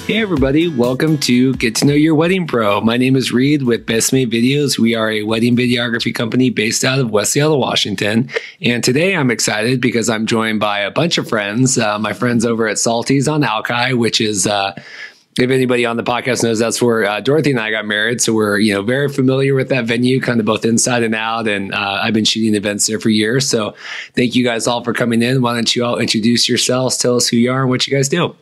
Hey everybody, welcome to Get to Know Your Wedding Pro. My name is Reed with Best Made Videos. We are a wedding videography company based out of West Seattle, Washington. And today I'm excited because I'm joined by a bunch of friends, my friends over at Salty's on Alki, which is, if anybody on the podcast knows, that's where Dorothy and I got married. So we're, very familiar with that venue, kind of both inside and out. And I've been shooting events there for years. So thank you guys all for coming in. Why don't you all introduce yourselves, tell us who you are and what you guys do.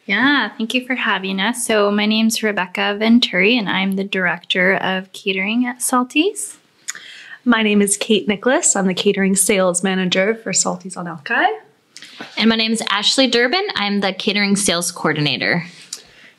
Yeah, thank you for having us. So my name's Rebecca Venturi, and I'm the Director of Catering at Salty's. My name is Kate Nicholas. I'm the Catering Sales Manager for Salty's on Alki. And my name is Ashley Durbin. I'm the Catering Sales Coordinator.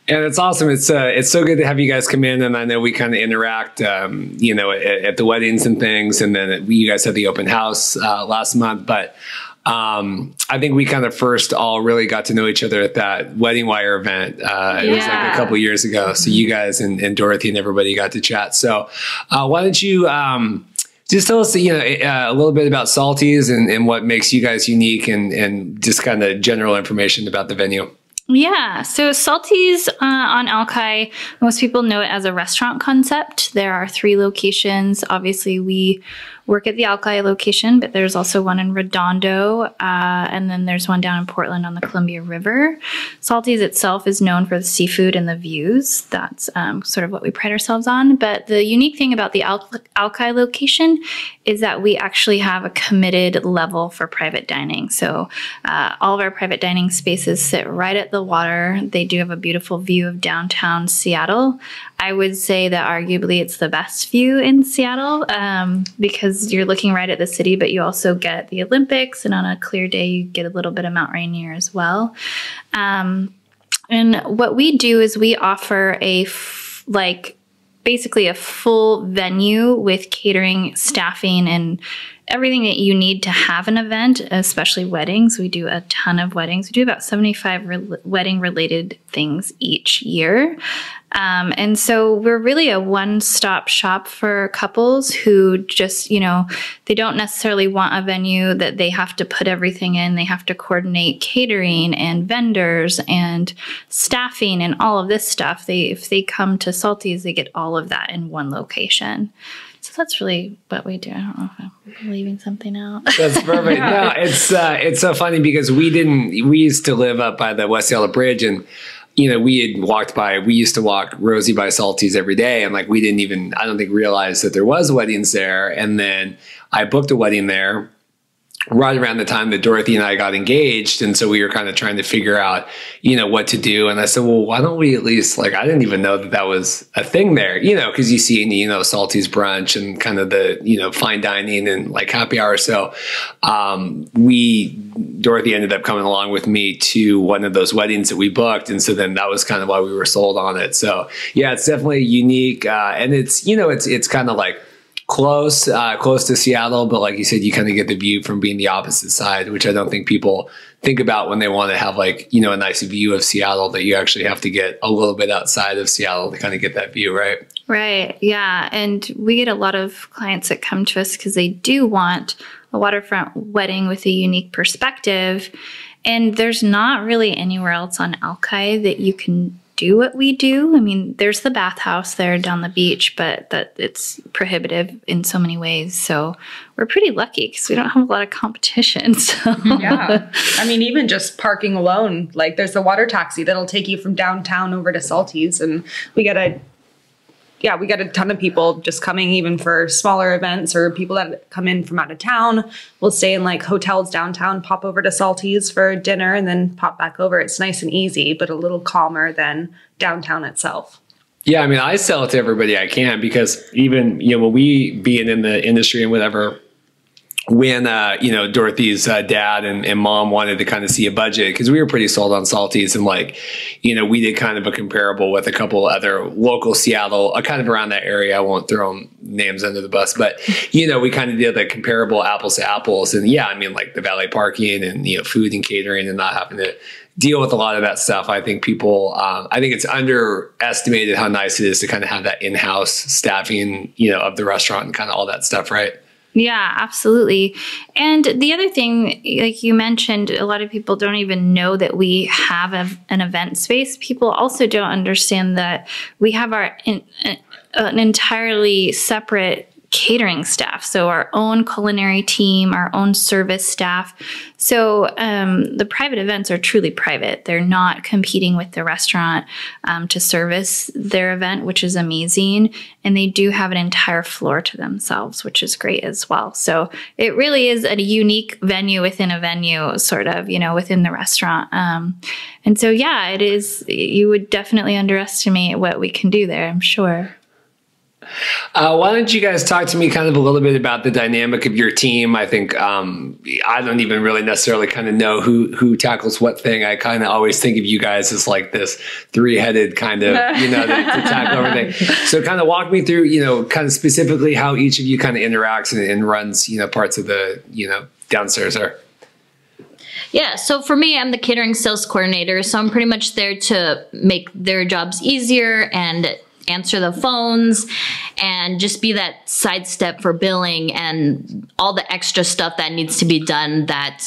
And it's awesome. It's so good to have you guys come in, and I know we kind of interact, at the weddings and things, and then you guys had the open house last month, but I think we kind of first all really got to know each other at that Wedding Wire event. It was like a couple of years ago. So you guys and Dorothy and everybody got to chat. So why don't you just tell us, a little bit about Salty's and what makes you guys unique and just kind of general information about the venue. Yeah, so Salty's on Alki, most people know it as a restaurant concept. There are 3 locations. Obviously, we work at the Alki location, but there's also one in Redondo, and then there's one down in Portland on the Columbia River. Salty's itself is known for the seafood and the views. That's sort of what we pride ourselves on. But the unique thing about the Alki location is that we actually have a committed level for private dining. So all of our private dining spaces sit right at the water. They do have a beautiful view of downtown Seattle. I would say that arguably it's the best view in Seattle because you're looking right at the city, but you also get the Olympics, and on a clear day, you get a little bit of Mount Rainier as well. And what we do is we offer basically a full venue with catering, staffing, and everything that you need to have an event, especially weddings. We do a ton of weddings. We do about 75 wedding-related things each year. And so we're really a one-stop shop for couples who just, they don't necessarily want a venue that they have to put everything in. They have to coordinate catering and vendors and staffing and all of this stuff. If they come to Salty's, they get all of that in one location. So that's really what we do. I don't know if I'm leaving something out. That's perfect. No, it's so funny because we used to live up by the West Seattle Bridge, and we used to walk Rosie by Salty's every day, and we didn't even, I don't think, realize that there was weddings there. And then I booked a wedding there right around the time that Dorothy and I got engaged. And so we were kind of trying to figure out, what to do. And I said, well, why don't we at least, I didn't even know that was a thing there, because you see, Salty's brunch and kind of the, fine dining and happy hour. So Dorothy ended up coming along with me to one of those weddings that we booked. And so then that was kind of why we were sold on it. So yeah, it's definitely unique. And it's, it's kind of close to Seattle, but like you said, you kind of get the view from being the opposite side, which I don't think people think about when they want to have a nice view of Seattle, that you actually have to get a little bit outside of Seattle to kind of get that view, right? Right. Yeah. And we get a lot of clients that come to us because they do want a waterfront wedding with a unique perspective. And there's not really anywhere else on Alki that you can do what we do. I mean, there's the bathhouse there down the beach, but it's prohibitive in so many ways. So we're pretty lucky because we don't have a lot of competition. So. Yeah. I mean, even just parking alone, there's the water taxi that'll take you from downtown over to Salty's, and we got a ton of people just coming even for smaller events, or people that come in from out of town. We'll stay in hotels downtown, pop over to Salty's for dinner, and then pop back over. It's nice and easy, but a little calmer than downtown itself. Yeah, I mean, I sell it to everybody I can, because even, when we being in the industry and whatever, when, Dorothy's dad and mom wanted to kind of see a budget, because we were pretty sold on Salty's, and we did kind of a comparable with a couple other local Seattle, kind of around that area. I won't throw names under the bus, but, we kind of did a comparable apples to apples. And yeah, I mean, the valet parking and, food and catering and not having to deal with a lot of that stuff. I think I think it's underestimated how nice it is to kind of have that in-house staffing, of the restaurant and kind of all that stuff, right? Yeah, absolutely. And the other thing, like you mentioned, a lot of people don't even know that we have an event space. People also don't understand that we have an entirely separate catering staff. So our own culinary team, our own service staff. So the private events are truly private. They're not competing with the restaurant to service their event, which is amazing. And they do have an entire floor to themselves, which is great as well. So it really is a unique venue within a venue, sort of, within the restaurant. And so, yeah, it is. You would definitely underestimate what we can do there, I'm sure. Why don't you guys talk to me kind of a little bit about the dynamic of your team? I think I don't even really necessarily kind of know who tackles what thing. I kind of always think of you guys as like this three-headed kind of, to tackle everything. So kind of walk me through, kind of specifically how each of you kind of interacts and runs, parts of the, downstairs there. Yeah, so for me, I'm the catering sales coordinator. So I'm pretty much there to make their jobs easier and answer the phones and just be that sidestep for billing and all the extra stuff that needs to be done that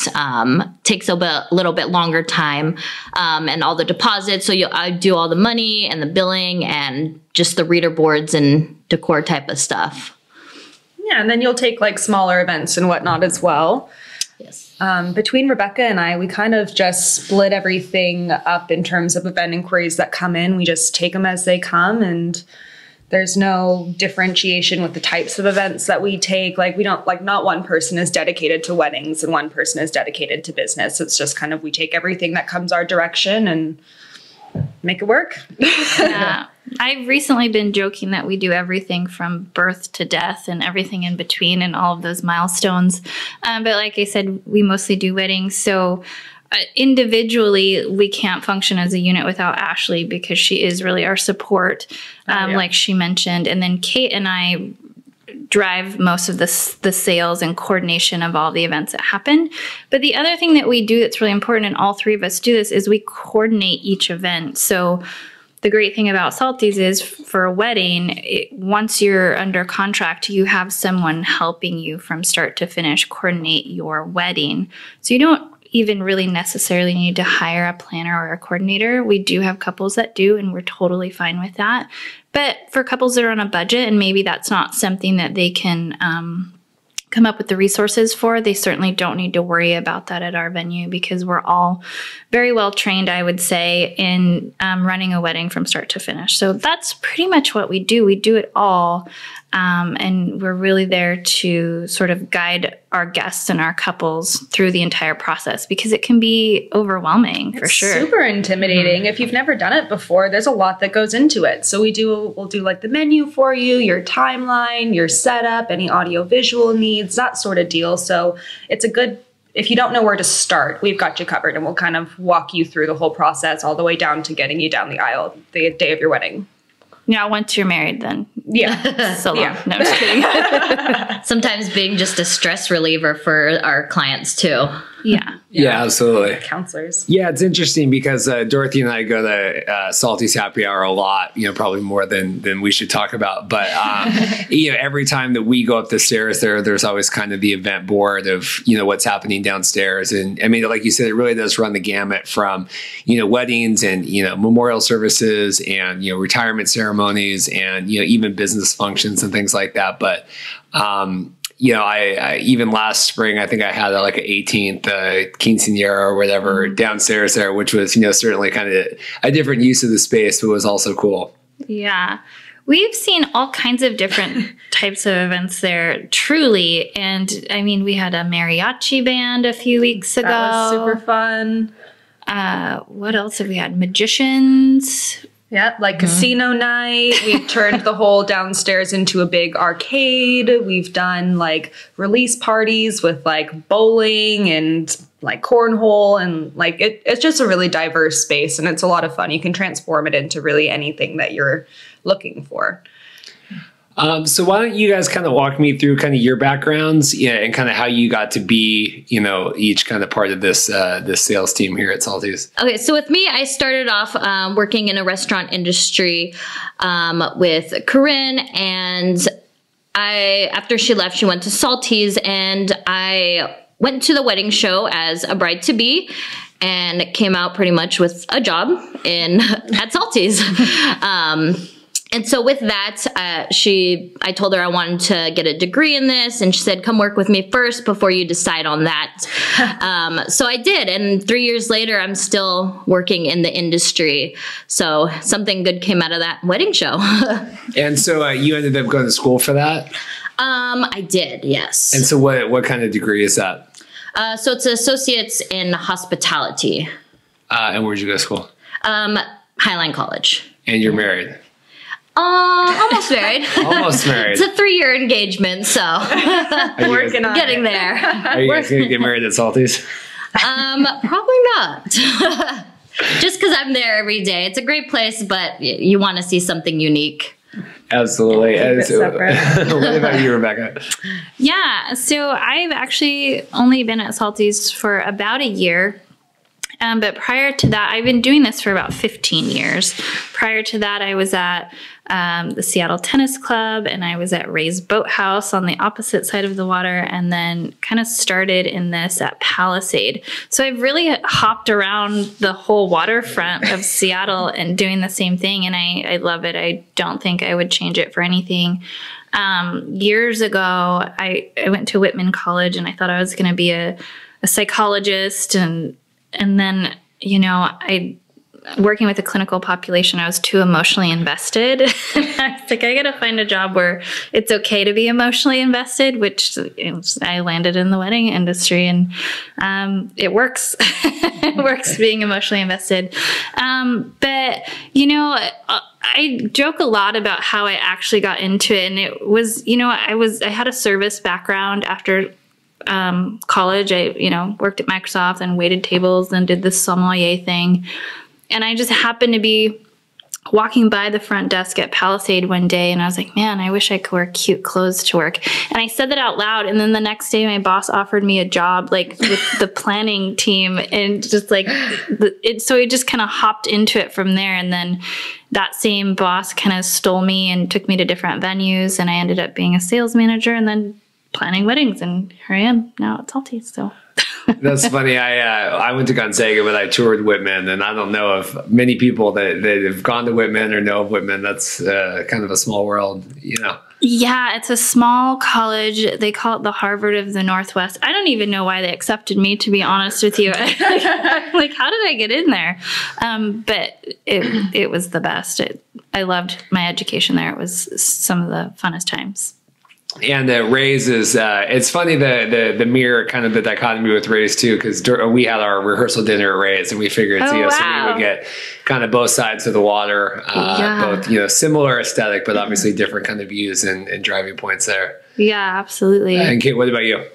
takes a little bit longer time, and all the deposits. So I do all the money and the billing and just the reader boards and decor type of stuff. Yeah, and then you'll take like smaller events and whatnot as well. Yes. Between Rebecca and I, we kind of just split everything up in terms of event inquiries that come in. We just take them as they come, and there's no differentiation with the types of events that we take. Like, we don't, like, not one person is dedicated to weddings and one person is dedicated to business. It's just kind of, we take everything that comes our direction and make it work. Yeah. I've recently been joking that we do everything from birth to death and everything in between and all of those milestones. But like I said, we mostly do weddings. So individually, we can't function as a unit without Ashley because she is really our support, like she mentioned. And then Kate and I drive most of the sales and coordination of all the events that happen. But the other thing that we do that's really important, and all three of us do this, is we coordinate each event. So the great thing about Salty's is for a wedding, once you're under contract, you have someone helping you from start to finish coordinate your wedding. So you don't even really necessarily need to hire a planner or a coordinator. We do have couples that do, and we're totally fine with that. But for couples that are on a budget and maybe that's not something that they can come up with the resources for, they certainly don't need to worry about that at our venue because we're all very well trained, I would say, in running a wedding from start to finish. So that's pretty much what we do. We do it all. And we're really there to sort of guide our guests and our couples through the entire process because it can be overwhelming for sure. Super intimidating. Mm-hmm. If you've never done it before, there's a lot that goes into it. So we'll do like the menu for you, your timeline, your setup, any audio visual needs, that sort of deal. So it's a good, if you don't know where to start, we've got you covered and we'll kind of walk you through the whole process all the way down to getting you down the aisle the day of your wedding. Yeah, once you're married, then. Yeah. So long. Yeah. No, I'm just kidding. Sometimes being just a stress reliever for our clients, too. Yeah. Yeah, absolutely. Counselors. Yeah, it's interesting because Dorothy and I go to Salty's Happy Hour a lot, probably more than we should talk about. But, every time that we go up the stairs there's always kind of the event board of, what's happening downstairs. And I mean, like you said, it really does run the gamut from, weddings and, memorial services and, retirement ceremonies and, even business functions and things like that. But, I even last spring, I think I had like an 18th quinceañera or whatever downstairs there, which was, certainly kind of a different use of the space, but was also cool. Yeah. We've seen all kinds of different types of events there, truly. And I mean, we had a mariachi band a few weeks ago. That was super fun. What else have we had? Magicians. Yeah, like casino night. We've turned the whole downstairs into a big arcade. We've done like release parties with like bowling and like cornhole and like it's just a really diverse space and it's a lot of fun. You can transform it into really anything that you're looking for. So why don't you guys kind of walk me through kind of your backgrounds, and kind of how you got to be, each kind of part of this sales team here at Salty's. Okay, so with me, I started off working in a restaurant industry with Corinne, and after she left, she went to Salty's, and I went to the wedding show as a bride-to-be and came out pretty much with a job at Salty's. And so with that, I told her I wanted to get a degree in this, and she said, come work with me first before you decide on that. So I did. And 3 years later, I'm still working in the industry. So something good came out of that wedding show. And so you ended up going to school for that? I did, yes. And so what kind of degree is that? So it's an associate's in hospitality. And where'd you go to school? Highline College. And you're married? Almost married. Almost married. It's a 3-year engagement, so Working on getting it. there. Are you guys going to get married at Salty's? Probably not. Just because I'm there every day. It's a great place, but you want to see something unique. Absolutely. Keep it separate. What about you, Rebecca? Yeah, so I've actually only been at Salty's for about a year. But prior to that, I've been doing this for about 15 years. Prior to that, I was at the Seattle Tennis Club, and I was at Ray's Boathouse on the opposite side of the water, and then kind of started in this at Palisade. So I've really hopped around the whole waterfront of Seattle and doing the same thing, and I love it. I don't think I would change it for anything. Years ago, I went to Whitman College, and I thought I was going to be a psychologist, and then, working with a clinical population, I was too emotionally invested. I was like, I got to find a job where it's okay to be emotionally invested, which I landed in the wedding industry, and it works. It works being emotionally invested. But, I joke a lot about how I actually got into it. And it was, I had a service background after college. I, worked at Microsoft and waited tables and did this sommelier thing. And I just happened to be walking by the front desk at Palisade one day, and I was like, man, I wish I could wear cute clothes to work. And I said that out loud. And then the next day, my boss offered me a job, like with the planning team, and just like, so it just kind of hopped into it from there. And then that same boss kind of stole me and took me to different venues, and I ended up being a sales manager and then planning weddings, and here I am now at Salty's. So that's funny. I went to Gonzaga, but I toured Whitman, and I don't know of many people that have gone to Whitman or know of Whitman. That's kind of a small world, Yeah, it's a small college. They call it the Harvard of the Northwest. I don't even know why they accepted me, to be honest with you. Like, how did I get in there? But it was the best. I loved my education there. It was some of the funnest times. And Ray's is, it's funny the mirror, kind of the dichotomy with Ray's too, because we had our rehearsal dinner at Ray's, and we figured, so we would get kind of both sides of the water, both, similar aesthetic, but obviously different kind of views and driving points there. Yeah, absolutely. And Kate, what about you?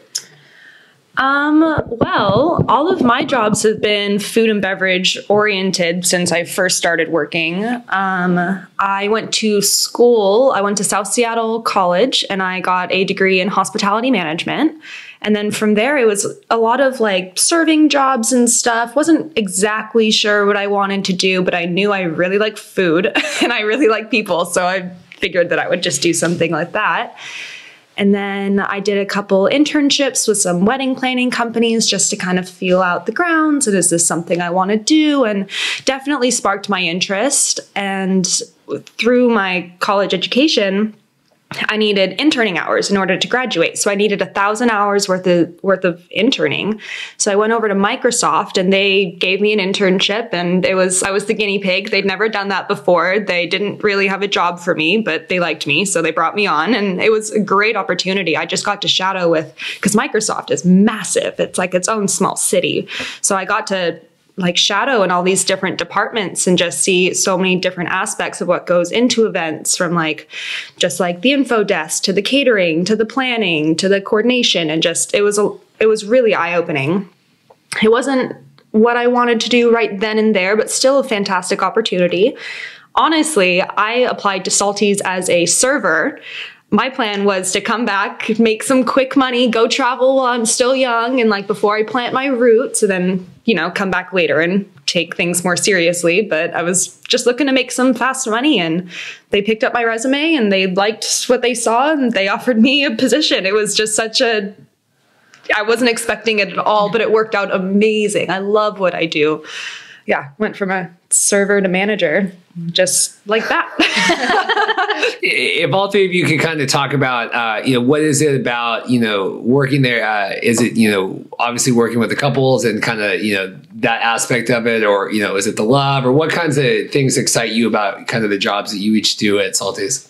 Well, all of my jobs have been food and beverage oriented since I first started working. I went to school. I went to South Seattle College, and I got a degree in hospitality management. And then from there, it was a lot of like serving jobs and stuff. Wasn't exactly sure what I wanted to do, but I knew I really like food and I really like people. So I figured that I would just do something like that. And then I did a couple internships with some wedding planning companies just to kind of feel out the grounds. And is this something I want to do? And definitely sparked my interest. And through my college education, I needed interning hours in order to graduate. So I needed 1,000 hours worth of interning. So I went over to Microsoft, and they gave me an internship, and I was the guinea pig. They'd never done that before. They didn't really have a job for me, but they liked me. So they brought me on, and it was a great opportunity. I just got to shadow because Microsoft is massive. It's like its own small city. So I got to like shadow in all these different departments and just see so many different aspects of what goes into events, from like just like the info desk to the catering to the planning to the coordination, and just it was really eye-opening. It wasn't what I wanted to do right then and there, but still a fantastic opportunity. Honestly, I applied to Salty's as a server. my plan was to come back, make some quick money, go travel while I'm still young, and like before I plant my roots, and then, you know, come back later and take things more seriously. But I was just looking to make some fast money, and they picked up my resume and they liked what they saw and they offered me a position. It was just I wasn't expecting it at all, but it worked out amazing. I love what I do. Yeah, went from a server to manager, just like that. If all three of you could kind of talk about, you know, what is it about, you know, working there? Is it, you know, obviously working with the couples and kind of, you know, that aspect of it, or, you know, is it the love, or what kinds of things excite you about kind of the jobs that you each do at Salty's?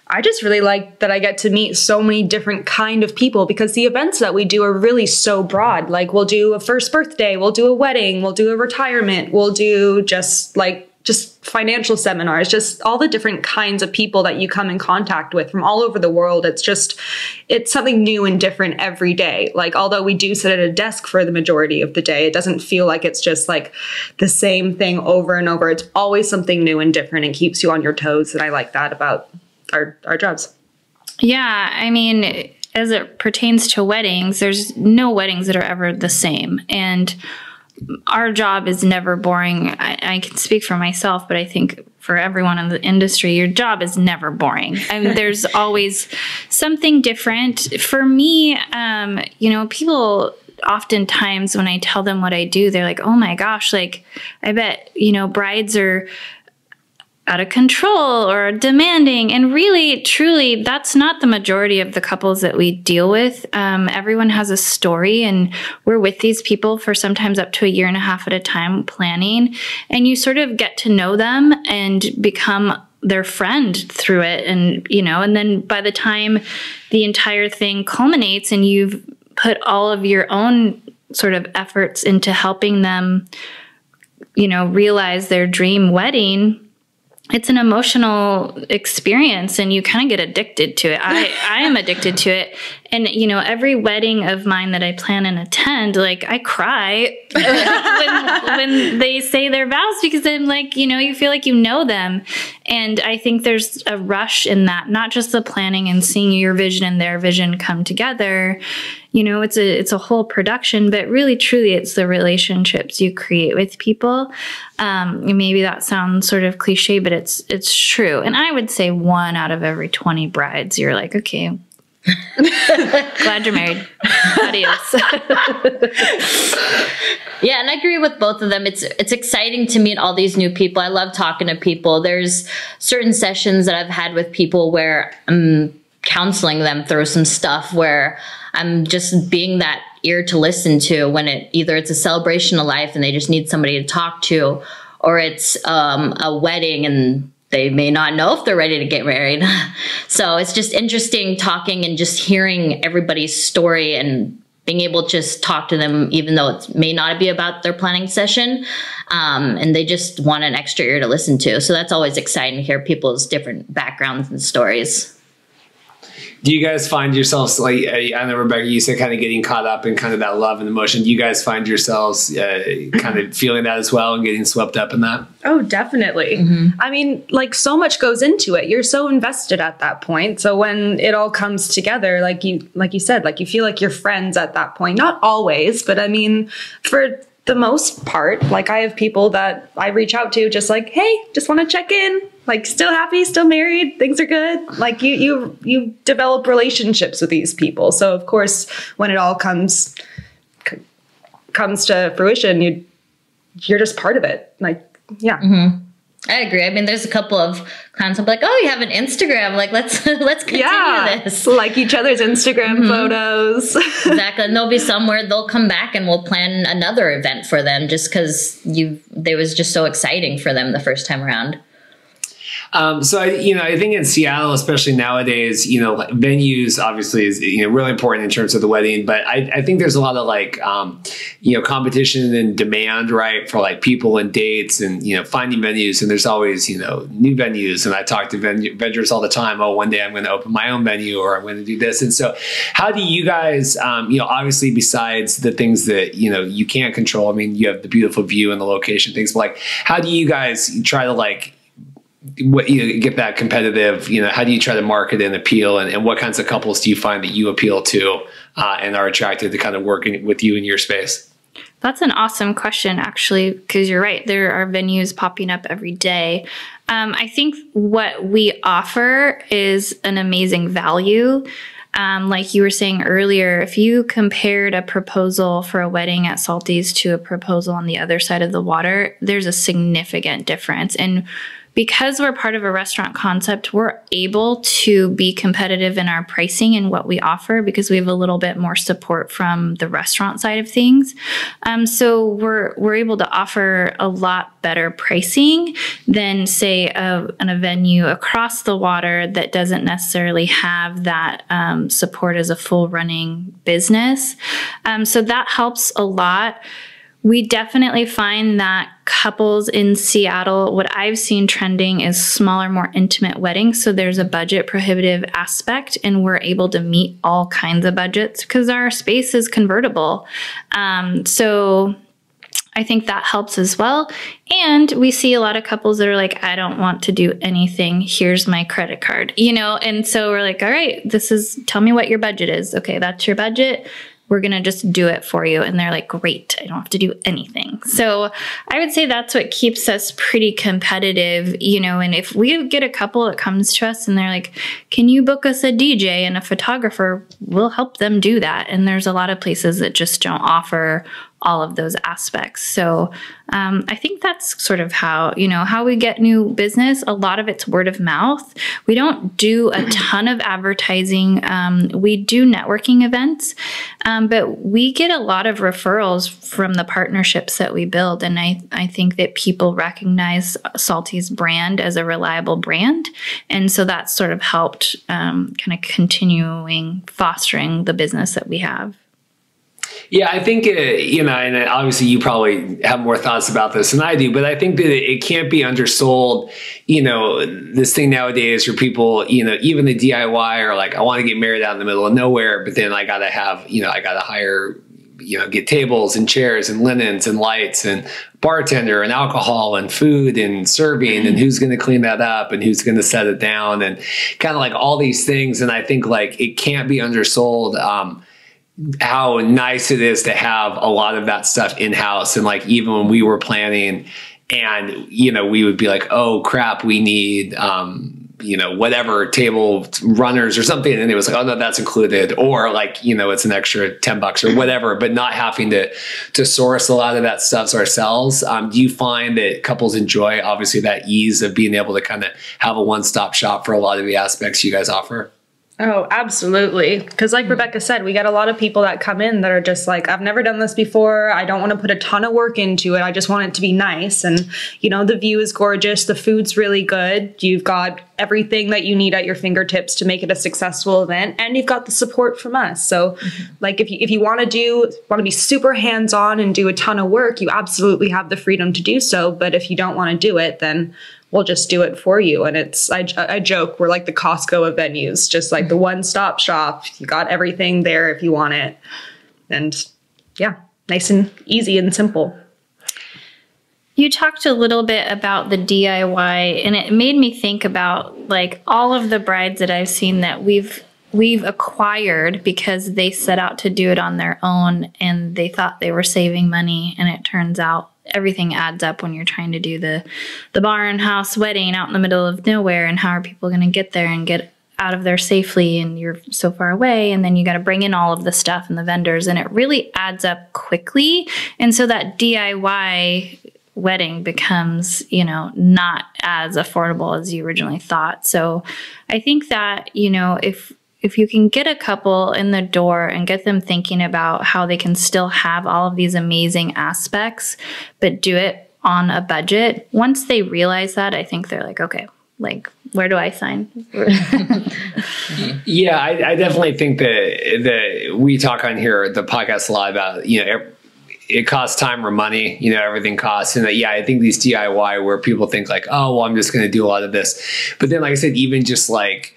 I just really like that I get to meet so many different kind of people, because the events that we do are really so broad. Like we'll do a first birthday, we'll do a wedding, we'll do a retirement, we'll do just financial seminars, just all the different kinds of people that you come in contact with from all over the world. It's something new and different every day. Like, although we do sit at a desk for the majority of the day, it doesn't feel like it's just like the same thing over and over. It's always something new and different and keeps you on your toes. And I like that about our jobs. Yeah, I mean, as it pertains to weddings, there's no weddings that are ever the same. And our job is never boring. I can speak for myself, but I think for everyone in the industry, your job is never boring. I mean, there's always something different. For me, you know, people oftentimes when I tell them what I do, they're like, oh my gosh, like, I bet, you know, brides are out of control or demanding. And really, truly, that's not the majority of the couples that we deal with. Everyone has a story, and we're with these people for sometimes up to a year and a half at a time planning. And you sort of get to know them and become their friend through it. And, you know, and then by the time the entire thing culminates and you've put all of your own sort of efforts into helping them, you know, realize their dream wedding, it's an emotional experience, and you kind of get addicted to it. I am addicted to it. And, you know, every wedding of mine that I plan and attend, like, I cry when they say their vows, because I'm like, you know, you feel like you know them. And I think there's a rush in that, not just the planning and seeing your vision and their vision come together. You know, it's a whole production, but really, truly, it's the relationships you create with people. Maybe that sounds sort of cliche, but it's true. And I would say 1 out of every 20 brides, you're like, okay, glad you're married. Adios. Yeah, and I agree with both of them. It's exciting to meet all these new people. I love talking to people. There's certain sessions that I've had with people where I'm counseling them through some stuff, where I'm just being that ear to listen to when either it's a celebration of life and they just need somebody to talk to, or it's a wedding and they may not know if they're ready to get married. So it's just interesting talking and just hearing everybody's story and being able to just talk to them, even though it may not be about their planning session. And they just want an extra ear to listen to. So that's always exciting to hear people's different backgrounds and stories. Do you guys find yourselves, like, I know, Rebecca, you said kind of getting caught up in kind of that love and emotion. Do you guys find yourselves kind of feeling that as well and getting swept up in that? Oh, definitely. Mm-hmm. I mean, like, so much goes into it. You're so invested at that point. So when it all comes together, like you said, like, you feel like you're friends at that point. Not always, but I mean, for the most part, like, I have people that I reach out to just like, hey, just want to check in. Like, still happy, still married, things are good. Like, you develop relationships with these people. So of course, when it all comes to fruition, you're just part of it. Like, yeah. Mm-hmm. I agree. I mean, there's a couple of clients I'm like, oh, you have an Instagram. Like, let's continue this. Like each other's Instagram photos. Exactly. And there'll be somewhere they'll come back and we'll plan another event for them just because they was just so exciting for them the first time around. So I think in Seattle, especially nowadays, venues obviously is, really important in terms of the wedding, but I think there's a lot of competition and demand, right, for like people and dates and, finding venues. And there's always, new venues. And I talk to vendors all the time. Oh, one day I'm going to open my own venue or I'm going to do this. And so how do you guys, obviously besides the things that, you can't control, I mean, you have the beautiful view and the location, things, but like, how do you guys try to what you get that competitive, how do you try to market and appeal, and what kinds of couples do you find that you appeal to and are attracted to kind of working with you in your space? That's an awesome question, actually, because you're right. There are venues popping up every day. I think what we offer is an amazing value. Like you were saying earlier, if you compared a proposal for a wedding at Salty's to a proposal on the other side of the water, there's a significant difference. And because we're part of a restaurant concept, we're able to be competitive in our pricing and what we offer because we have a little bit more support from the restaurant side of things. So we're able to offer a lot better pricing than, say, a venue across the water that doesn't necessarily have that support as a full running business. So that helps a lot. We definitely find that couples in Seattle, what I've seen trending is smaller, more intimate weddings. So there's a budget prohibitive aspect, and we're able to meet all kinds of budgets because our space is convertible. So I think that helps as well. And we see a lot of couples that are like, I don't want to do anything. Here's my credit card, And so we're like, all right, tell me what your budget is. Okay, that's your budget. We're going to just do it for you. And they're like, great, I don't have to do anything. So I would say that's what keeps us pretty competitive, and if we get a couple that comes to us and they're like, can you book us a DJ and a photographer, we'll help them do that. And there's a lot of places that just don't offer all of those aspects. So I think that's sort of how we get new business. A lot of it's word of mouth. We don't do a ton of advertising. We do networking events, but we get a lot of referrals from the partnerships that we build. And I think that people recognize Salty's brand as a reliable brand. And so that's sort of helped kind of continuing fostering the business that we have. Yeah, I think, and obviously you probably have more thoughts about this than I do, but I think that it can't be undersold. This thing nowadays where people, even the DIY are like, I want to get married out in the middle of nowhere, but then I got to have, I got to hire, get tables and chairs and linens and lights and bartender and alcohol and food and serving and who's going to clean that up and who's going to set it down and kind of like all these things. And I think like it can't be undersold. How nice it is to have a lot of that stuff in-house. And like, even when we were planning and, we would be like, oh crap, we need, whatever table runners or something. And it was like, oh no, that's included. Or like, it's an extra $10 or whatever, but not having to source a lot of that stuff ourselves. Do you find that couples enjoy obviously that ease of being able to kind of have a one-stop shop for a lot of the aspects you guys offer? Oh, absolutely. Because like Rebecca said, we get a lot of people that come in that are just like, I've never done this before. I don't want to put a ton of work into it. I just want it to be nice. And, the view is gorgeous. The food's really good. You've got everything that you need at your fingertips to make it a successful event. And you've got the support from us. So like if you want to be super hands-on and do a ton of work, you absolutely have the freedom to do so. But if you don't want to do it, then we'll just do it for you. And I joke, we're like the Costco of venues, just like the one-stop shop. You got everything there if you want it. And yeah, nice and easy and simple. You talked a little bit about the DIY, and it made me think about like all of the brides that I've seen that we've acquired because they set out to do it on their own and they thought they were saving money, and it turns out everything adds up when you're trying to do the barn house wedding out in the middle of nowhere, and how are people going to get there and get out of there safely, and you're so far away, and then you got to bring in all of the stuff and the vendors, and it really adds up quickly. And so that DIY wedding becomes, not as affordable as you originally thought. So I think that, if you can get a couple in the door and get them thinking about how they can still have all of these amazing aspects, but do it on a budget, once they realize that, I think they're like, okay, like, where do I sign? Yeah, I definitely think that we talk on here, the podcast, a lot about, it costs time or money, everything costs. And I think these DIY where people think like, oh, well, I'm just going to do a lot of this. But then, like I said, even just like,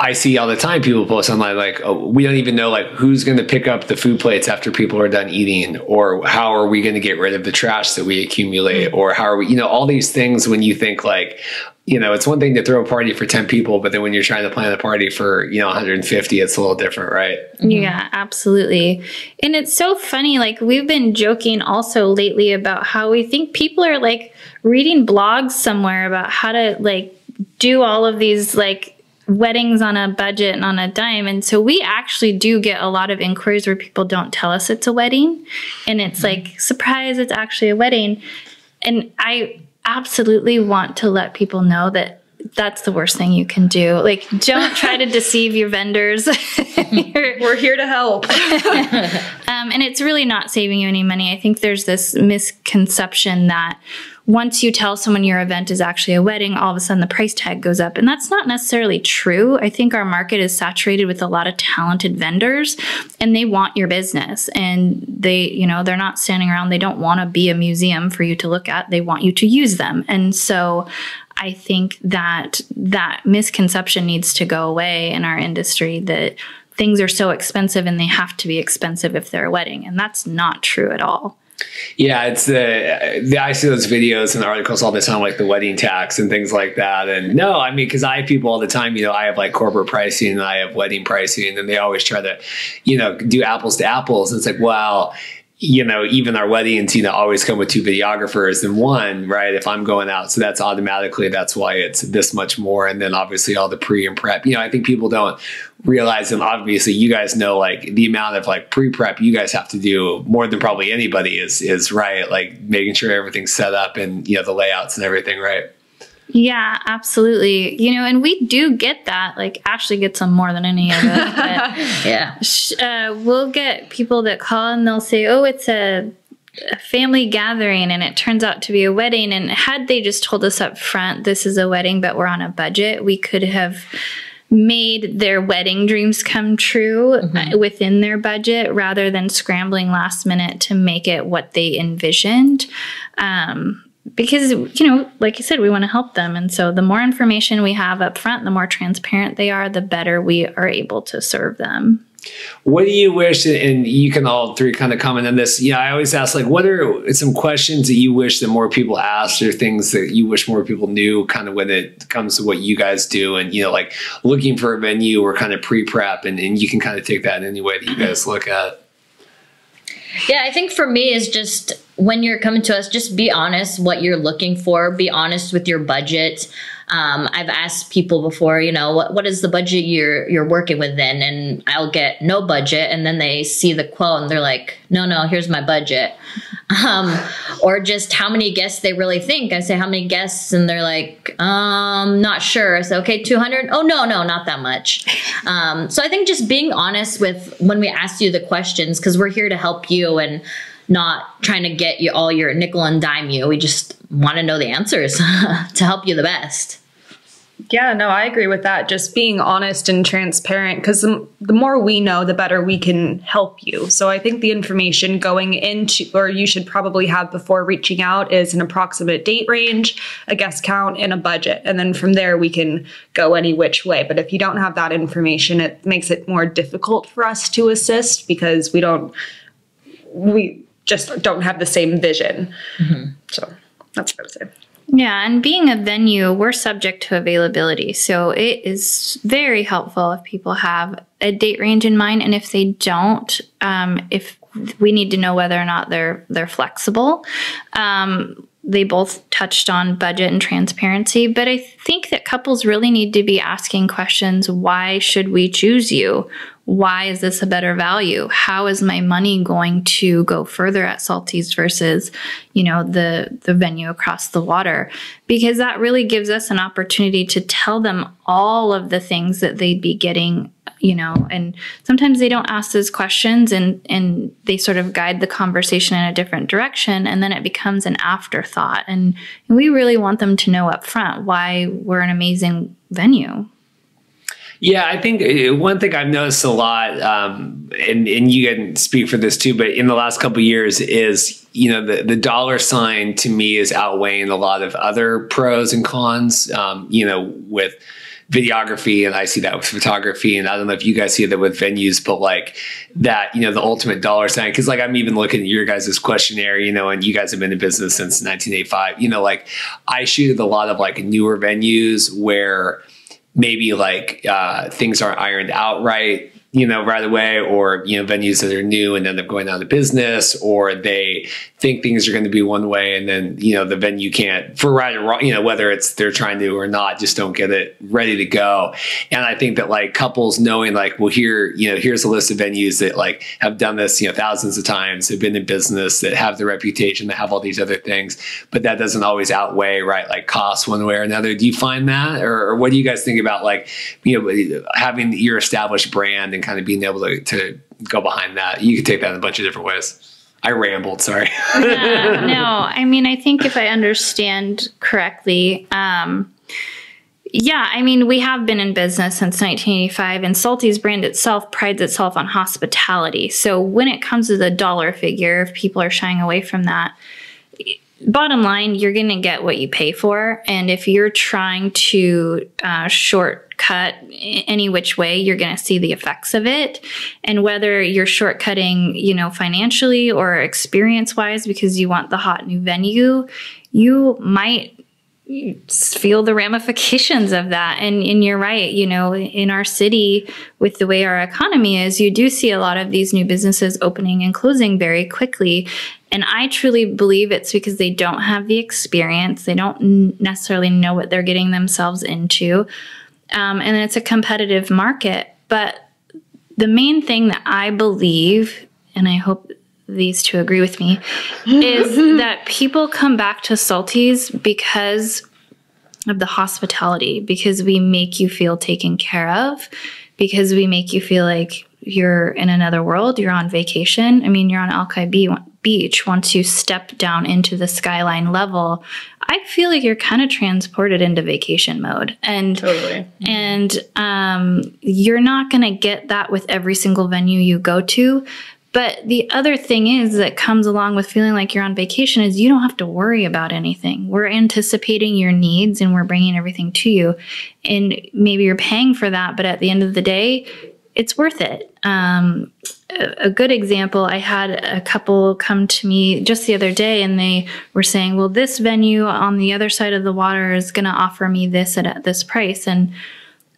I see all the time people post online like, oh, we don't even know like who's going to pick up the food plates after people are done eating, or how are we going to get rid of the trash that we accumulate, or how are we, all these things when you think like, it's one thing to throw a party for 10 people, but then when you're trying to plan a party for, 150, it's a little different, right? Yeah, absolutely. And it's so funny. Like we've been joking also lately about how we think people are like reading blogs somewhere about how to like do all of these like weddings on a budget and on a dime. And so we actually do get a lot of inquiries where people don't tell us it's a wedding. And it's like, surprise, it's actually a wedding. And I absolutely want to let people know that that's the worst thing you can do. Like, don't try to deceive your vendors. We're here to help. And it's really not saving you any money. I think there's this misconception that once you tell someone your event is actually a wedding, all of a sudden the price tag goes up. And that's not necessarily true. I think our market is saturated with a lot of talented vendors, and they want your business. And they, they're not standing around. They don't want to be a museum for you to look at. They want you to use them. And so I think that misconception needs to go away in our industry, that things are so expensive and they have to be expensive if they're a wedding. And that's not true at all. Yeah, it's I see those videos and articles all the time, like the wedding tax and things like that. And no, I mean, because I have people all the time, I have like corporate pricing and I have wedding pricing, and they always try to, do apples to apples. It's like, wow. Even our weddings, always come with 2 videographers than one, right? If I'm going out. So that's why it's this much more. And then obviously all the pre and prep, I think people don't realize, and obviously you guys know, like the amount of like pre-prep you guys have to do more than probably anybody is right. Like making sure everything's set up and, the layouts and everything, right? Yeah, absolutely. And we do get that. Like Ashley gets them more than any of us. But Yeah. We'll get people that call and they'll say, oh, it's a family gathering, and it turns out to be a wedding. And had they just told us up front, this is a wedding, but we're on a budget, we could have made their wedding dreams come true within their budget, rather than scrambling last minute to make it what they envisioned. Because, like you said, we want to help them. And so the more information we have up front, the more transparent they are, the better we are able to serve them. What do you wish, and you can all three kind of comment on this. I always ask, like, what are some questions that you wish that more people asked, or things that you wish more people knew kind of when it comes to what you guys do, and, like looking for a venue or kind of pre-prep, and you can kind of take that in any way that you guys look at. Yeah, I think for me is just when you're coming to us, just be honest what you're looking for. Be honest with your budget. I've asked people before, what is the budget you're working with then? And I'll get no budget. And then they see the quote and they're like, no, here's my budget. Or just how many guests they really think. I say, how many guests? And they're like, not sure. I say, okay, 200. Oh, no, not that much. So I think just being honest with when we ask you the questions, because we're here to help you and not trying to get you all your nickel and dime you. We just want to know the answers to help you the best. Yeah, no, I agree with that. Just being honest and transparent, because the more we know, the better we can help you. So I think the information going into, or you should probably have before reaching out, is an approximate date range, a guest count, and a budget. And then from there, we can go any which way. But if you don't have that information, it makes it more difficult for us to assist, because we just don't have the same vision. So that's what I would say. Yeah, and being a venue, we're subject to availability. So it is very helpful if people have a date range in mind. And if they don't, if we need to know whether or not they're flexible. They both touched on budget and transparency, but I think that couples really need to be asking questions. Why should we choose you? Why is this a better value? How is my money going to go further at Salty's versus, the venue across the water? Because that really gives us an opportunity to tell them all of the things that they'd be getting, and sometimes they don't ask those questions and they sort of guide the conversation in a different direction, and then it becomes an afterthought. And we really want them to know up front why we're an amazing venue. Yeah, I think one thing I've noticed a lot, and you can speak for this too, but in the last couple of years is, the dollar sign to me is outweighing a lot of other pros and cons, with videography, and I see that with photography, and I don't know if you guys see that with venues, but like that, the ultimate dollar sign. Because like I'm even looking at your guys' questionnaire, and you guys have been in business since 1985. Like I shoot at a lot of like newer venues where maybe like things aren't ironed out right, right away, or, venues that are new and end up going out of business, or they think things are going to be one way and then, the venue can't, for right or wrong, whether it's they're trying to or not, just don't get it ready to go. And I think that like couples knowing like, well, here's a list of venues that like have done this, thousands of times, have been in business, that have the reputation, that have all these other things, but that doesn't always outweigh, right, like costs one way or another. Do you find that, or what do you guys think about like, having your established brand and kind of being able to go behind that? You could take that in a bunch of different ways. I rambled, sorry. No, I mean, I think if I understand correctly, we have been in business since 1985, and Salty's brand itself prides itself on hospitality. So when it comes to the dollar figure, if people are shying away from that, bottom line, you're going to get what you pay for. And if you're trying to shortcut any which way, you're going to see the effects of it. And whether you're shortcutting, financially or experience-wise because you want the hot new venue, you might feel the ramifications of that. And you're right, in our city, with the way our economy is, you do see a lot of these new businesses opening and closing very quickly. And I truly believe it's because they don't have the experience. They don't necessarily know what they're getting themselves into. And it's a competitive market. But the main thing that I believe, and I hope these two agree with me, is that people come back to Salty's because of the hospitality, because we make you feel taken care of, because we make you feel like you're in another world, you're on vacation. I mean, you're on Alki Beach. Once you step down into the skyline level, I feel like you're kind of transported into vacation mode. And totally. And you're not going to get that with every single venue you go to. But the other thing is that comes along with feeling like you're on vacation is you don't have to worry about anything. We're anticipating your needs and we're bringing everything to you. And maybe you're paying for that, but at the end of the day, it's worth it. A good example, I had a couple come to me just the other day and they were saying, well, this venue on the other side of the water is going to offer me this at this price. And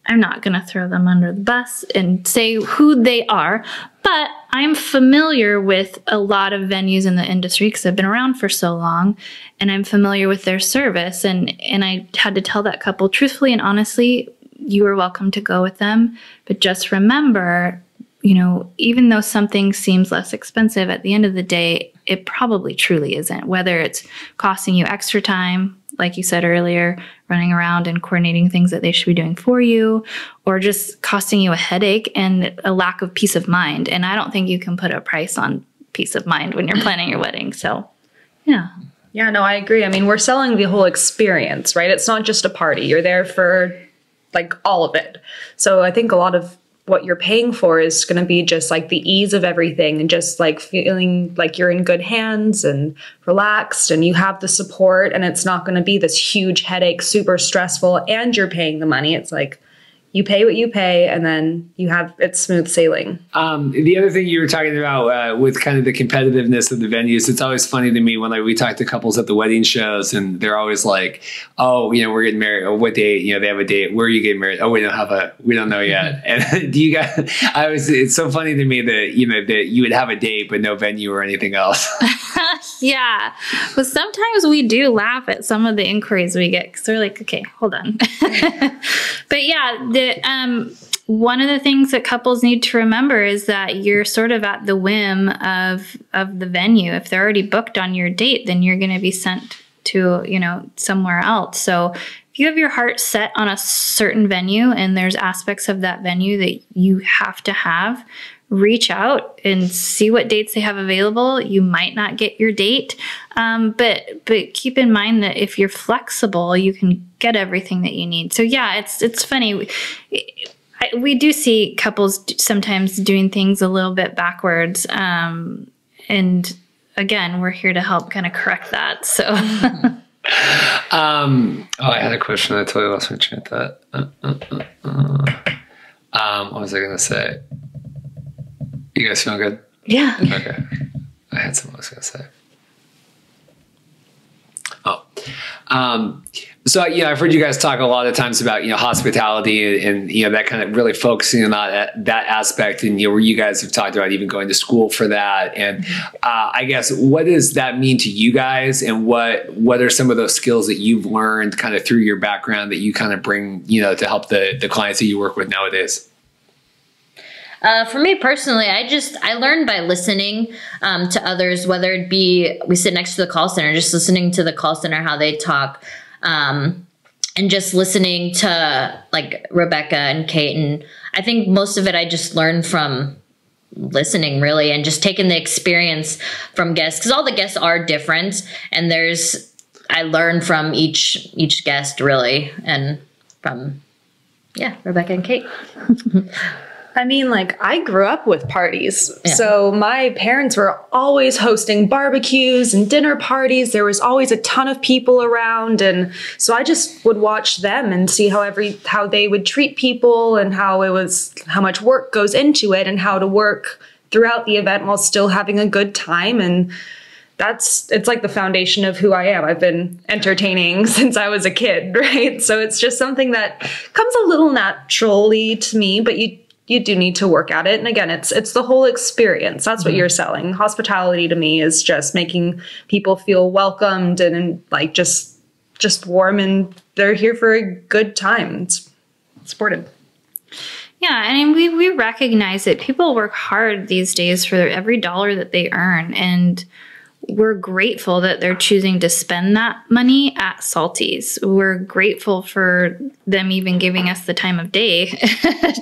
I'm not going to throw them under the bus and say who they are, but I'm familiar with a lot of venues in the industry because I've been around for so long, and I'm familiar with their service. And I had to tell that couple truthfully and honestly, you are welcome to go with them, but just remember, even though something seems less expensive, at the end of the day, it probably truly isn't. Whether it's costing you extra time, like you said earlier, running around and coordinating things that they should be doing for you, or just costing you a headache and a lack of peace of mind. And I don't think you can put a price on peace of mind when you're planning your wedding. So, yeah. Yeah, no, I agree. I mean, we're selling the whole experience, right? It's not just a party. You're there for like all of it. So I think a lot of what you're paying for is going to be just like the ease of everything and just like feeling like you're in good hands and relaxed and you have the support, and it's not going to be this huge headache, super stressful, and you're paying the money. It's like you pay what you pay and then it's smooth sailing. The other thing you were talking about with kind of the competitiveness of the venues, it's always funny to me when we talk to couples at the wedding shows and they're always like, oh, we're getting married. Or what date? They have a date. Where are you getting married? Oh, we don't know yet. And do you guys, it's so funny to me that, that you would have a date, but no venue or anything else. Yeah. But sometimes we do laugh at some of the inquiries we get because they're like, okay, hold on. But yeah, one of the things that couples need to remember is that you're sort of at the whim of the venue. If they're already booked on your date, then you're going to be sent to, somewhere else. So if you have your heart set on a certain venue and there's aspects of that venue that you have to have, reach out and see what dates they have available. You might not get your date, but keep in mind that if you're flexible, you can get everything that you need. So yeah, it's funny. We do see couples sometimes doing things a little bit backwards, and again, we're here to help kind of correct that. So. I had a question. I totally lost my train of thought. What was I going to say? You guys feeling good? Yeah. Okay. I had something I was going to say. So, I've heard you guys talk a lot of times about, hospitality and that kind of really focusing on that aspect, and, where you guys have talked about even going to school for that. And, I guess, what does that mean to you guys, and what are some of those skills that you've learned kind of through your background that you kind of bring, to help the clients that you work with nowadays? For me personally, I learned by listening to others, whether it be we sit next to the call center, just listening to the call center, how they talk, and just listening to like Rebecca and Kate. And I think most of it I just learned from listening, really, and just taking the experience from guests, because all the guests are different, and I learn from each guest, really, and from Rebecca and Kate. I mean, like, I grew up with parties. Yeah. So my parents were always hosting barbecues and dinner parties. There was always a ton of people around. And so I just would watch them and see how they would treat people, and how much work goes into it, and how to work throughout the event while still having a good time. And it's like the foundation of who I am. I've been entertaining since I was a kid, right? So it's just something that comes a little naturally to me, but you do need to work at it. And again, it's the whole experience. That's what you're selling. Hospitality to me is just making people feel welcomed and like just warm, and they're here for a good time. It's supported. Yeah, and we recognize that people work hard these days for every dollar that they earn, and we're grateful that they're choosing to spend that money at Salty's. We're grateful for them even giving us the time of day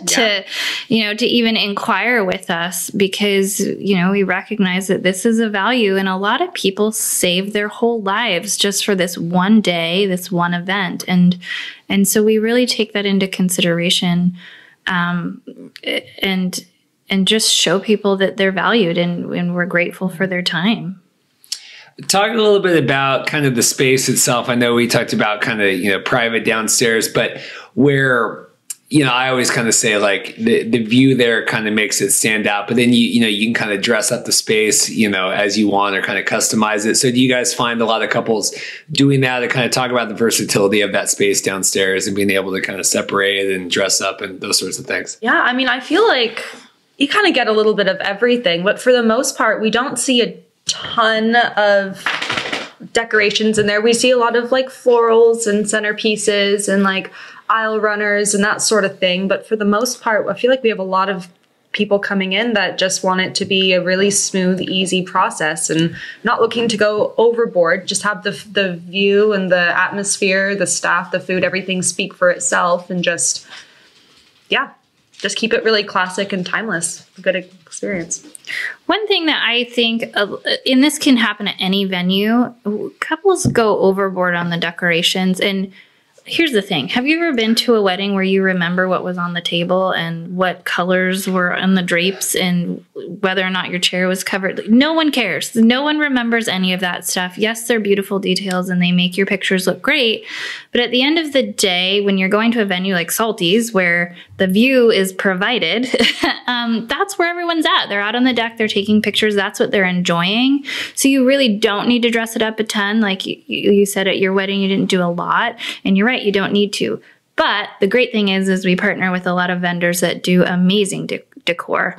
to even inquire with us, because, we recognize that this is a value, and a lot of people save their whole lives just for this one day, this one event. And so we really take that into consideration, and just show people that they're valued, and we're grateful for their time. Talk a little bit about kind of the space itself. I know we talked about kind of, private downstairs, but where, I always kind of say like the view there kind of makes it stand out, but then you can kind of dress up the space, as you want, or kind of customize it. So do you guys find a lot of couples doing that, to kind of talk about the versatility of that space downstairs and being able to kind of separate and dress up and those sorts of things? Yeah. I mean, I feel like you kind of get a little bit of everything, but for the most part, we don't see a ton of decorations in there. We see a lot of like florals and centerpieces and like aisle runners and that sort of thing. But for the most part, I feel like we have a lot of people coming in that just want it to be a really smooth, easy process, and not looking to go overboard. Just have the view and the atmosphere, the staff, the food, everything speak for itself, and just keep it really classic and timeless. A good experience. One thing that I think, and this can happen at any venue, couples go overboard on the decorations. And here's the thing. Have you ever been to a wedding where you remember what was on the table and what colors were on the drapes and whether or not your chair was covered? No one cares. No one remembers any of that stuff. Yes, they're beautiful details and they make your pictures look great. But at the end of the day, when you're going to a venue like Salty's, where the view is provided, that's where everyone's at. They're out on the deck. They're taking pictures. That's what they're enjoying. So you really don't need to dress it up a ton. Like you said at your wedding, you didn't do a lot. And you're right, you don't need to. But the great thing is we partner with a lot of vendors that do amazing decor.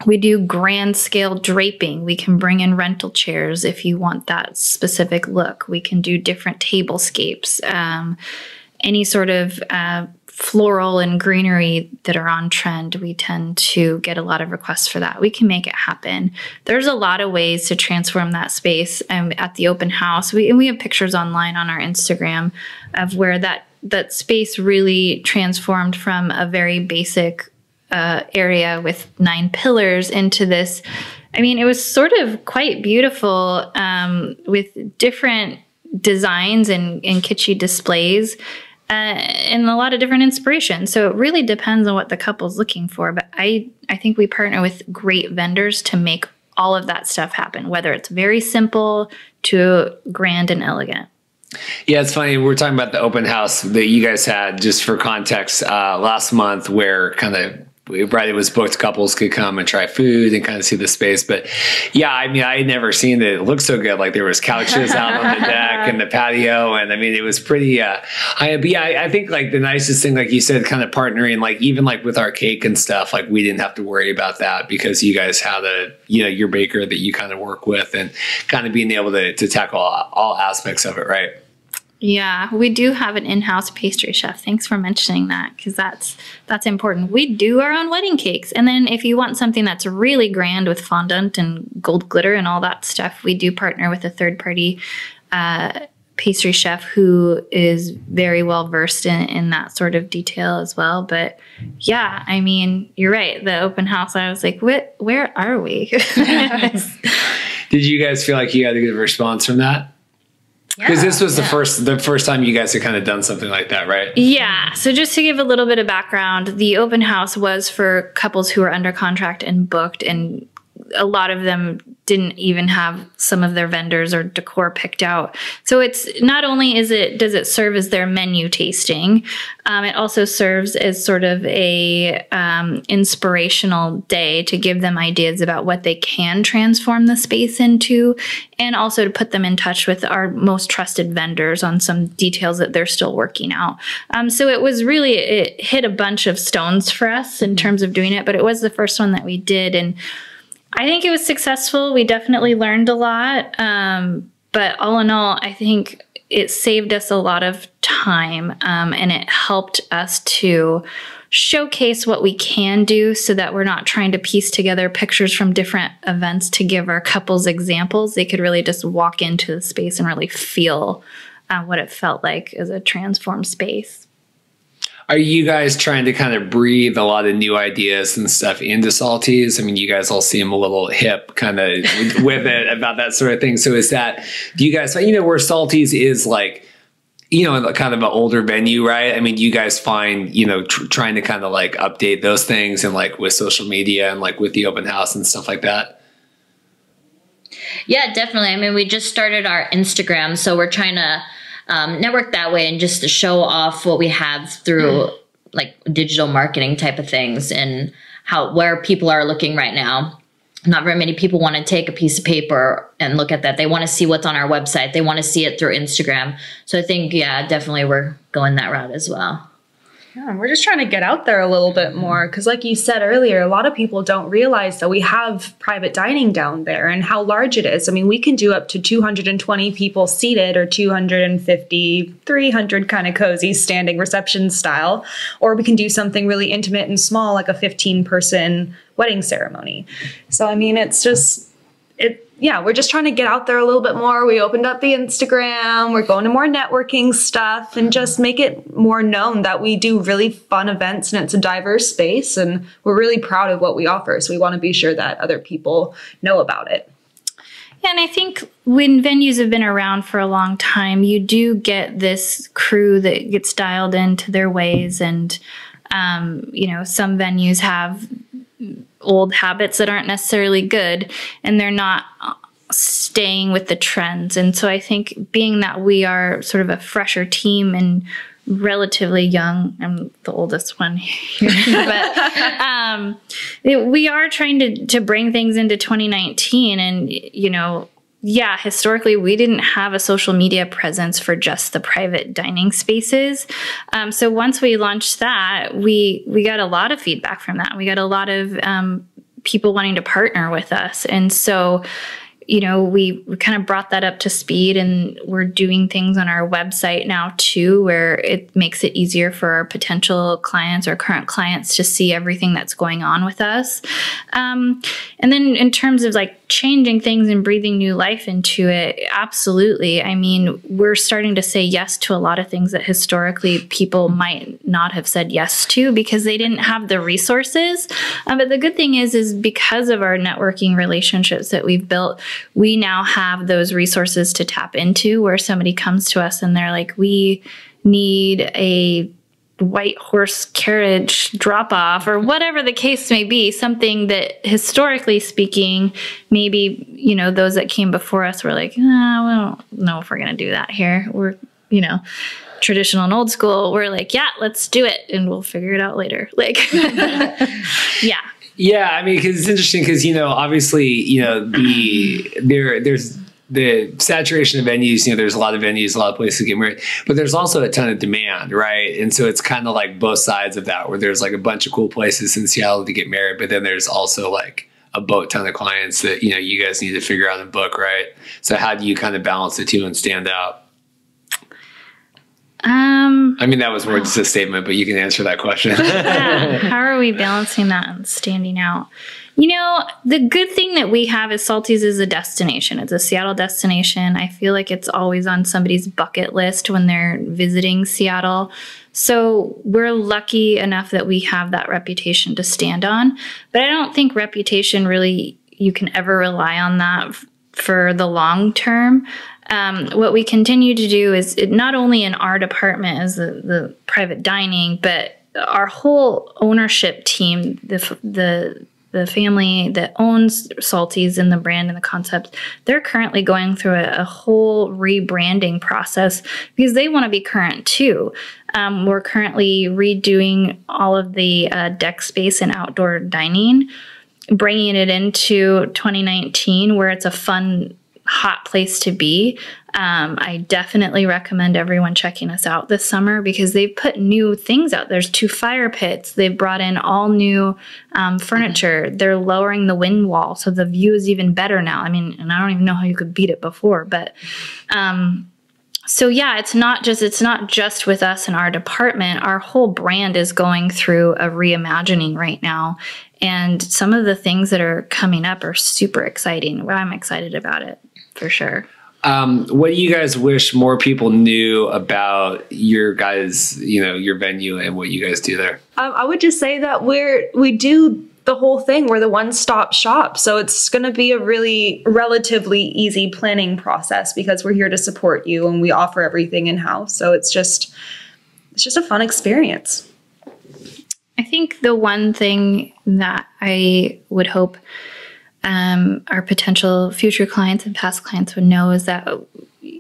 We do grand scale draping. We can bring in rental chairs if you want that specific look. We can do different tablescapes, any sort of floral and greenery that are on trend. We tend to get a lot of requests for that. We can make it happen. There's a lot of ways to transform that space. At the open house, we have pictures online on our Instagram of where that space really transformed from a very basic area with 9 pillars into this. I mean, it was sort of quite beautiful with different designs and kitschy displays and a lot of different inspiration. So it really depends on what the couple's looking for. But I think we partner with great vendors to make all of that stuff happen, whether it's very simple to grand and elegant. Yeah, it's funny. We're talking about the open house that you guys had, just for context, last month, where kind of right, it was booked. Couples could come and try food and kind of see the space. But yeah, I mean, I had never seen it. It looked so good. Like there was couches out on the deck and the patio. And I mean, it was pretty, I think like the nicest thing, like you said, kind of partnering, like even like with our cake and stuff, like we didn't have to worry about that because you guys had your baker that you kind of work with and kind of being able to tackle all aspects of it. Right. Yeah, we do have an in-house pastry chef. Thanks for mentioning that, because that's important. We do our own wedding cakes. And then if you want something that's really grand with fondant and gold glitter and all that stuff, we do partner with a third-party pastry chef who is very well versed in that sort of detail as well. But yeah, I mean, you're right. The open house, I was like, where are we? Did you guys feel like you had a good response from that? Because this was the first time you guys had kind of done something like that, right? Yeah. So just to give a little bit of background, the open house was for couples who were under contract and booked, and a lot of them didn't even have some of their vendors or decor picked out. So it's not only does it serve as their menu tasting, it also serves as sort of a inspirational day to give them ideas about what they can transform the space into, and also to put them in touch with our most trusted vendors on some details that they're still working out. So it hit a bunch of stones for us in terms of doing it, but it was the first one that we did, and I think it was successful. We definitely learned a lot. But all in all, I think it saved us a lot of time, and it helped us to showcase what we can do so that we're not trying to piece together pictures from different events to give our couples examples. They could really just walk into the space and really feel what it felt like as a transformed space. Are you guys trying to kind of breathe a lot of new ideas and stuff into Salties? I mean, you guys all seem a little hip kind of with it about that sort of thing. So do you guys, where Salties is like, kind of an older venue, right? I mean, do you guys find, trying to kind of like update those things and like with social media and like with the open house and stuff like that? Yeah, definitely. I mean, we just started our Instagram, so we're trying to network that way and just to show off what we have through like digital marketing type of things and where people are looking right now. Not very many people want to take a piece of paper and look at that. They want to see what's on our website. They want to see it through Instagram. So I think, yeah, definitely we're going that route as well. Yeah, we're just trying to get out there a little bit more because like you said earlier, a lot of people don't realize that we have private dining down there and how large it is. I mean, we can do up to 220 people seated or 250, 300 kind of cozy standing reception style, or we can do something really intimate and small like a 15-person wedding ceremony. So, I mean, we're just trying to get out there a little bit more. We opened up the Instagram. We're going to more networking stuff and just make it more known that we do really fun events and it's a diverse space and we're really proud of what we offer. So we want to be sure that other people know about it. Yeah, and I think when venues have been around for a long time, you do get this crew that gets dialed into their ways. And, some venues have old habits that aren't necessarily good and they're not staying with the trends. And so I think being that we are sort of a fresher team and relatively young, I'm the oldest one here, but we are trying to bring things into 2019 and, historically, we didn't have a social media presence for just the private dining spaces. So once we launched that, we got a lot of feedback from that. We got a lot of people wanting to partner with us. And so, we kind of brought that up to speed and we're doing things on our website now too, where it makes it easier for our potential clients or current clients to see everything that's going on with us. And then in terms of like changing things and breathing new life into it, absolutely. I mean, we're starting to say yes to a lot of things that historically people might not have said yes to because they didn't have the resources. But the good thing is because of our networking relationships that we've built, we now have those resources to tap into where somebody comes to us and they're like, we need a white horse carriage drop off or whatever the case may be, something that historically speaking, maybe, those that came before us were like, we don't know if we're going to do that here. We're, traditional and old school. We're like, yeah, let's do it. And we'll figure it out later. Like, yeah. Yeah. I mean, cause it's interesting because, obviously, there's the saturation of venues, there's a lot of venues, a lot of places to get married, but there's also a ton of demand, right? And so it's kind of like both sides of that, where there's like a bunch of cool places in Seattle to get married, but then there's also like a boat ton of clients that, you guys need to figure out and book, right? So how do you kind of balance the two and stand out? I mean, that was more just a statement, but you can answer that question. Yeah. How are we balancing that and standing out? The good thing that we have is Salty's is a destination. It's a Seattle destination. I feel like it's always on somebody's bucket list when they're visiting Seattle. So we're lucky enough that we have that reputation to stand on. But I don't think reputation really, you can ever rely on that for the long term. What we continue to do is not only in our department as the private dining, but our whole ownership team, the family that owns Salty's and the brand and the concept, they're currently going through a whole rebranding process because they want to be current too. We're currently redoing all of the deck space and outdoor dining, bringing it into 2019 where it's a fun, hot place to be. I definitely recommend everyone checking us out this summer because they've put new things out. There's 2 fire pits. They've brought in all new furniture. They're lowering the wind wall, so the view is even better now. I mean, and I don't even know how you could beat it before, but so yeah, it's not just with us and our department. Our whole brand is going through a reimagining right now. And some of the things that are coming up are super exciting. Well, I'm excited about it for sure. What do you guys wish more people knew about your guys, your venue and what you guys do there? I would just say that we do the whole thing. We're the one-stop shop. So it's going to be a really relatively easy planning process because we're here to support you and we offer everything in-house. So it's just a fun experience. I think the one thing that I would hope our potential future clients and past clients would know is that,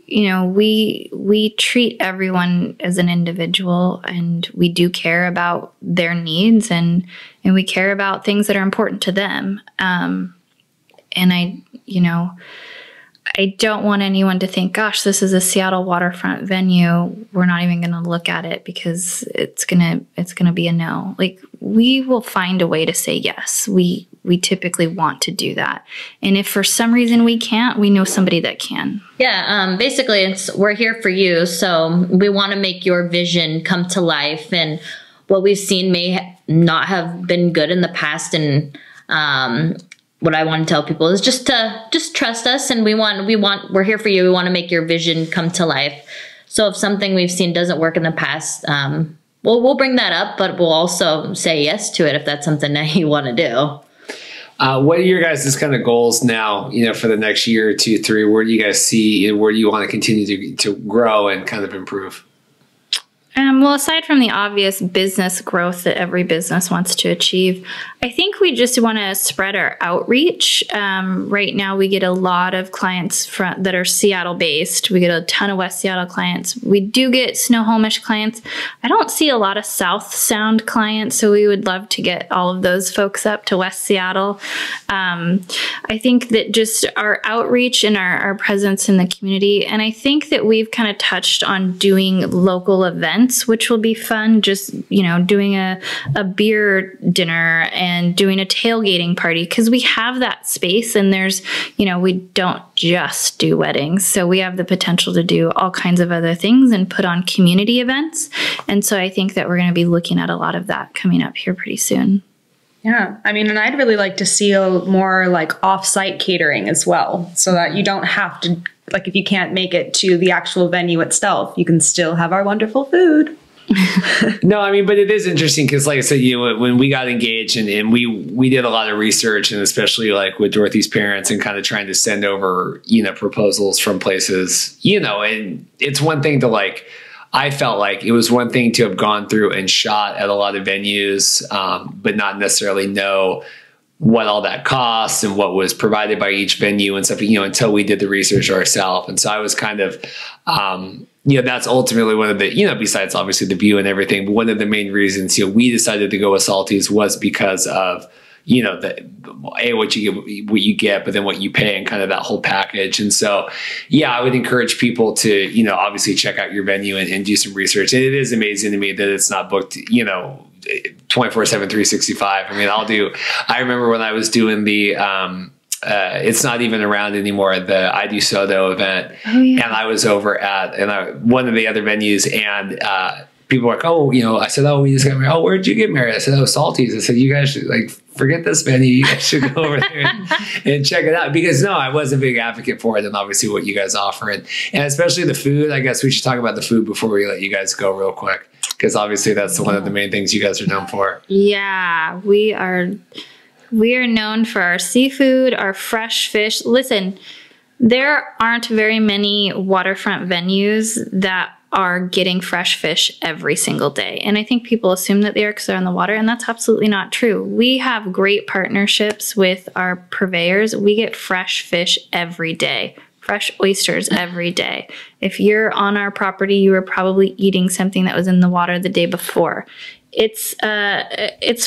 we treat everyone as an individual and we do care about their needs and we care about things that are important to them. And I don't want anyone to think, gosh, this is a Seattle waterfront venue. We're not even going to look at it because it's going to be a no. Like, we will find a way to say yes. We typically want to do that. And if for some reason we can't, we know somebody that can. Yeah, basically we're here for you. So we want to make your vision come to life, and what we've seen may not have been good in the past. And what I want to tell people is just trust us, and we're here for you. We want to make your vision come to life. So if something we've seen doesn't work in the past, we'll bring that up, but we'll also say yes to it if that's something that you want to do. What are your guys' kind of goals now, for the next year, 2, 3? Where do you guys see, where do you want to continue to grow and kind of improve? Well, aside from the obvious business growth that every business wants to achieve, I think we just want to spread our outreach. Right now, we get a lot of clients that are Seattle-based. We get a ton of West Seattle clients. We do get Snohomish clients. I don't see a lot of South Sound clients, so we would love to get all of those folks up to West Seattle. I think that just our outreach and our presence in the community, and I think that we've kind of touched on doing local events, which will be fun. Just, doing a beer dinner and doing a tailgating party, because we have that space and there's, we don't just do weddings. So we have the potential to do all kinds of other things and put on community events. And so I think that we're going to be looking at a lot of that coming up here pretty soon. Yeah. I mean, and I'd really like to see a more like off-site catering as well, so that you don't have to, like, if you can't make it to the actual venue itself, you can still have our wonderful food. No, I mean, but it is interesting because, like I said, when we got engaged and we did a lot of research, and especially like with Dorothy's parents and kind of trying to send over, proposals from places, and it's one thing to like, I felt like it was one thing to have gone through and shot at a lot of venues, but not necessarily know what all that costs and what was provided by each venue and stuff, until we did the research ourselves. And so I was kind of, that's ultimately one of the, besides obviously the view and everything, but one of the main reasons, we decided to go with Salty's was because of, what you get, but then what you pay and kind of that whole package. And so, I would encourage people to, obviously check out your venue and do some research. And it is amazing to me that it's not booked, 24/7, 365. I remember when I was doing the, it's not even around anymore, the I Do Soto event. Oh, yeah. And I was over at one of the other venues, and people were like, I said, we just got married. Oh, where'd you get married? I said, Salty's. I said, you guys should forget this venue. You guys should go over there and check it out. Because I was a big advocate for it, and obviously what you guys offer, and especially the food. I guess we should talk about the food before we let you guys go real quick, because obviously that's one of the main things you guys are known for. Yeah, we are known for our seafood, our fresh fish. Listen, there aren't very many waterfront venues that are getting fresh fish every single day. And I think people assume that they are because they're on the water, and that's absolutely not true. We have great partnerships with our purveyors. We get fresh fish every day, fresh oysters every day. If you're on our property, you were probably eating something that was in the water the day before. It's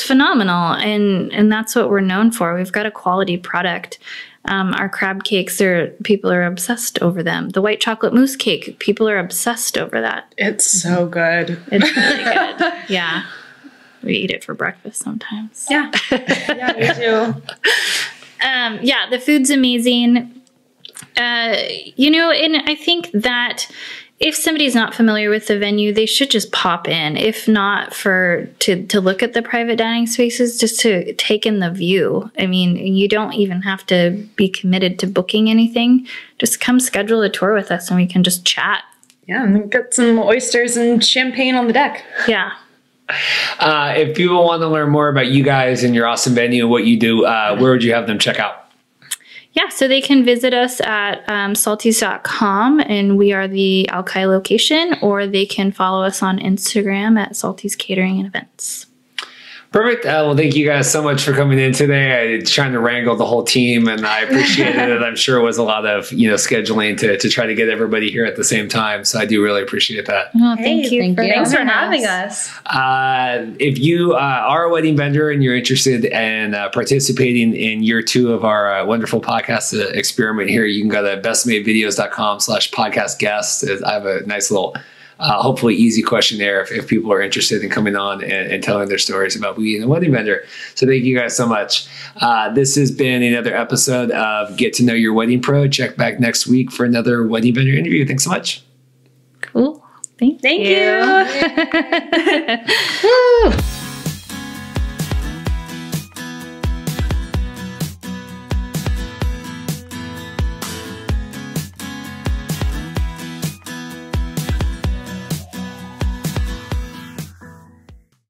phenomenal, and that's what we're known for. We've got a quality product. Our crab cakes, people are obsessed over them. The white chocolate mousse cake, people are obsessed over that. It's so good. It's really good. Yeah. We eat it for breakfast sometimes. Yeah. Yeah, we do. The food's amazing. And I think that if somebody's not familiar with the venue, they should just pop in. If not to look at the private dining spaces, just to take in the view. You don't even have to be committed to booking anything. Just come schedule a tour with us and we can just chat. Yeah, and get some oysters and champagne on the deck. Yeah. If people want to learn more about you guys and your awesome venue and what you do, where would you have them check out? Yeah, so they can visit us at saltys.com, and we are the Alki location, or they can follow us on Instagram at Salty's Catering and Events. Perfect. Well, thank you guys so much for coming in today. I was trying to wrangle the whole team, and I appreciated it. I'm sure it was a lot of scheduling to try to get everybody here at the same time. So I do really appreciate that. Well, thank you. Thanks for having us. If you are a wedding vendor and you're interested in participating in year 2 of our wonderful podcast experiment here, you can go to bestmadevideos.com/podcast guest. I have a nice little hopefully easy questionnaire if people are interested in coming on and telling their stories about being a wedding vendor. So thank you guys so much. This has been another episode of Get to Know Your Wedding Pro. Check back next week for another wedding vendor interview. Thanks so much. Cool. Thank you. Woo!